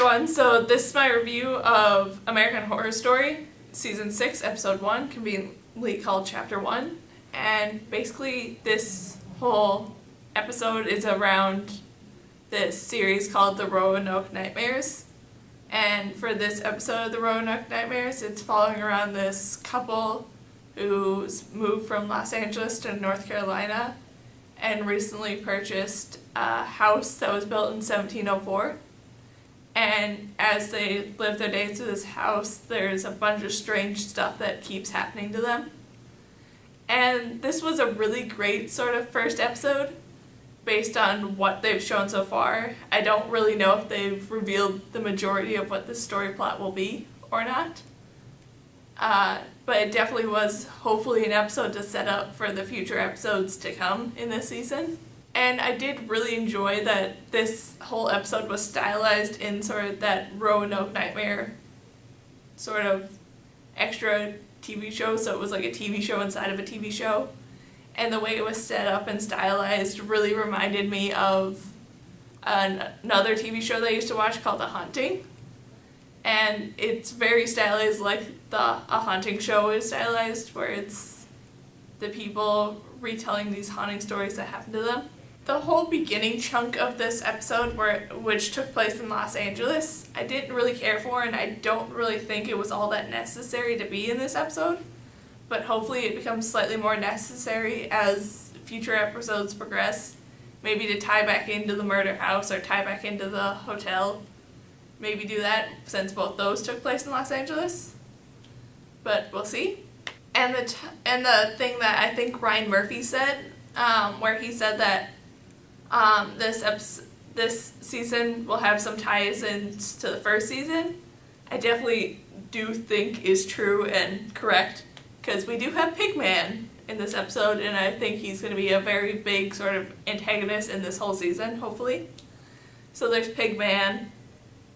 everyone, so this is my review of American Horror Story, Season 6, Episode 1, conveniently called Chapter 1, and basically this whole episode is around this series called The Roanoke Nightmares, and for this episode of The Roanoke Nightmares, it's following around this couple who's moved from Los Angeles to North Carolina and recently purchased a house that was built in 1704. And as they live their days in this house, there's a bunch of strange stuff that keeps happening to them. And this was a really great sort of first episode based on what they've shown so far. I don't really know if they've revealed the majority of what the story plot will be or not. But it definitely was hopefully an episode to set up for the future episodes to come in this season. And I did really enjoy that this whole episode was stylized in sort of that Roanoke Nightmare sort of extra TV show, so it was like a TV show inside of a TV show. And the way it was set up and stylized really reminded me of another TV show that I used to watch called The Haunting. And it's very stylized like A Haunting show is stylized, where it's the people retelling these haunting stories that happened to them. The whole beginning chunk of this episode, which took place in Los Angeles, I didn't really care for, and I don't really think it was all that necessary to be in this episode. But hopefully it becomes slightly more necessary as future episodes progress. Maybe to tie back into the murder house or tie back into the hotel. Maybe do that since both those took place in Los Angeles. But we'll see. And the thing that I think Ryan Murphy said, where he said that this season will have some ties into the first season, I definitely do think is true and correct, because we do have Pigman in this episode, and I think he's going to be a very big sort of antagonist in this whole season, hopefully. So there's Pigman,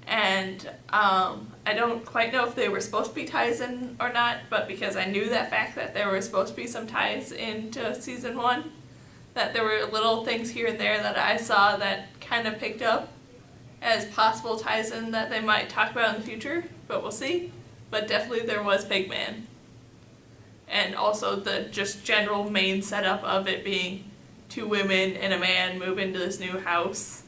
and I don't quite know if they were supposed to be ties in or not, but because I knew that fact that there were supposed to be some ties into Season 1, that there were little things here and there that I saw that kind of picked up as possible ties in that they might talk about in the future, but we'll see. But definitely there was Pigman. And also the just general main setup of it being two women and a man move into this new house,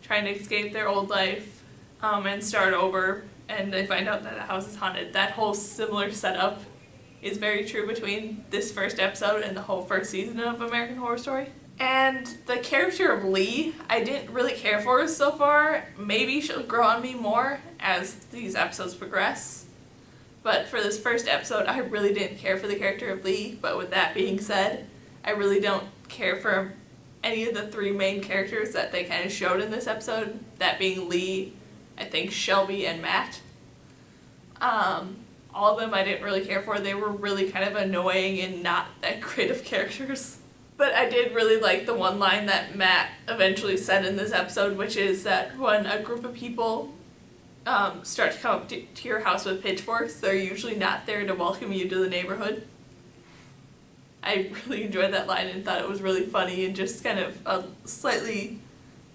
trying to escape their old life, and start over, and they find out that the house is haunted. That whole similar setup is very true between this first episode and the whole first season of American Horror Story. And the character of Lee, I didn't really care for so far. Maybe she'll grow on me more as these episodes progress. But for this first episode, I really didn't care for the character of Lee. But with that being said, I really don't care for any of the three main characters that they kind of showed in this episode. That being Lee, I think Shelby, and Matt. All of them I didn't really care for. They were really kind of annoying and not that great of characters. But I did really like the one line that Matt eventually said in this episode, which is that when a group of people start to come up to your house with pitchforks, they're usually not there to welcome you to the neighborhood. I really enjoyed that line and thought it was really funny and just kind of a slightly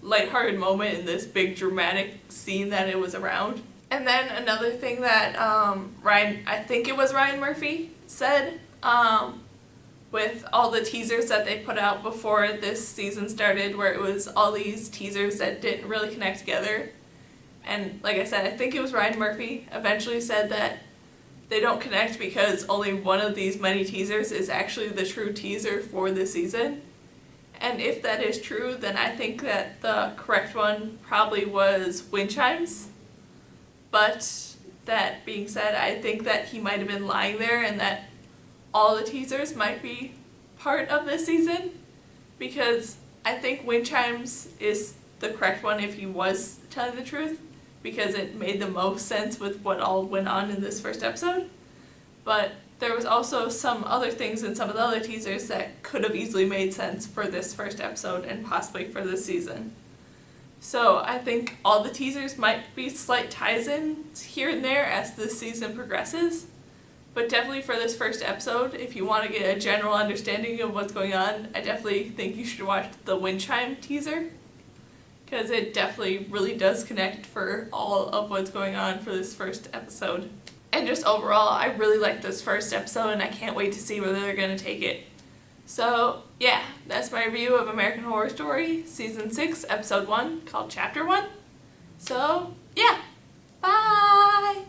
lighthearted moment in this big dramatic scene that it was around. And then another thing that I think it was Ryan Murphy said, with all the teasers that they put out before this season started, where it was all these teasers that didn't really connect together. And like I said, I think it was Ryan Murphy eventually said that they don't connect because only one of these many teasers is actually the true teaser for this season. And if that is true, then I think that the correct one probably was Wind Chimes. But that being said, I think that he might have been lying there and that all the teasers might be part of this season, because I think Wind Chimes is the correct one if he was telling the truth, because it made the most sense with what all went on in this first episode. But there was also some other things in some of the other teasers that could have easily made sense for this first episode and possibly for this season. So I think all the teasers might be slight ties-in here and there as the season progresses. But definitely for this first episode, if you want to get a general understanding of what's going on, I definitely think you should watch the Wind Chime teaser. because it definitely really does connect for all of what's going on for this first episode. And just overall, I really like this first episode, and I can't wait to see where they're going to take it. So, yeah, that's my review of American Horror Story, Season 6, Episode 1, called Chapter 1. So, yeah, bye!